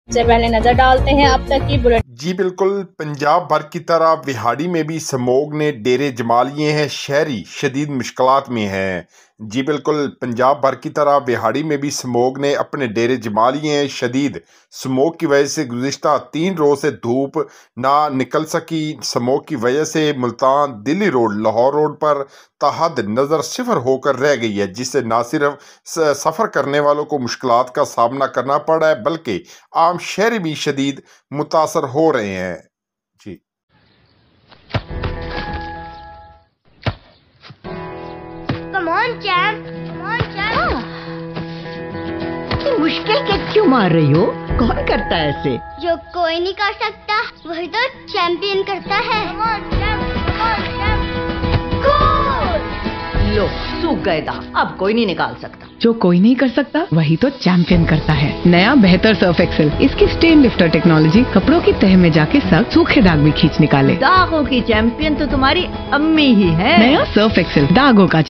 से पहले नजर डालते हैं अब तक की बुलेटिन। जी बिल्कुल, पंजाब भर की तरह विहाड़ी में भी स्मोग ने डेरे जमा लिए हैं। शहरी शदीद मुश्किलात में हैं। जी बिल्कुल, पंजाब भर की तरह विहाड़ी में भी स्मोग ने अपने डेरे जमा लिए हैं। शदीद स्मोग की वजह से गुज़िश्ता 3 रोज़ से धूप ना निकल सकी। स्मोग की वजह से मुल्तान दिल्ली रोड लाहौर रोड पर ताहद नज़र सिफर होकर रह गई है, जिससे ना सिर्फ सफ़र करने वालों को मुश्किलात का सामना करना पड़ा है बल्कि आम शहरी भी शदीद मुतासर हो रहे हैं। जी Come on, champ. Come on, champ. इतनी मुश्किल के क्यों मार रही हो? कौन करता है ऐसे? जो कोई नहीं कर सकता वही तो चैंपियन करता है। Come on, champ. Come on, champ. Goal! लो, सूख गए दाग, अब कोई नहीं निकाल सकता। जो कोई नहीं कर सकता वही तो चैंपियन करता है। नया बेहतर सर्फ एक्सेल, इसकी स्टेन लिफ्टर टेक्नोलॉजी कपड़ों की तह में जाके सख्त सूखे दाग भी खींच निकाले। दागों की चैंपियन तो तुम्हारी अम्मी ही है। नया सर्फ एक्सेल दागों का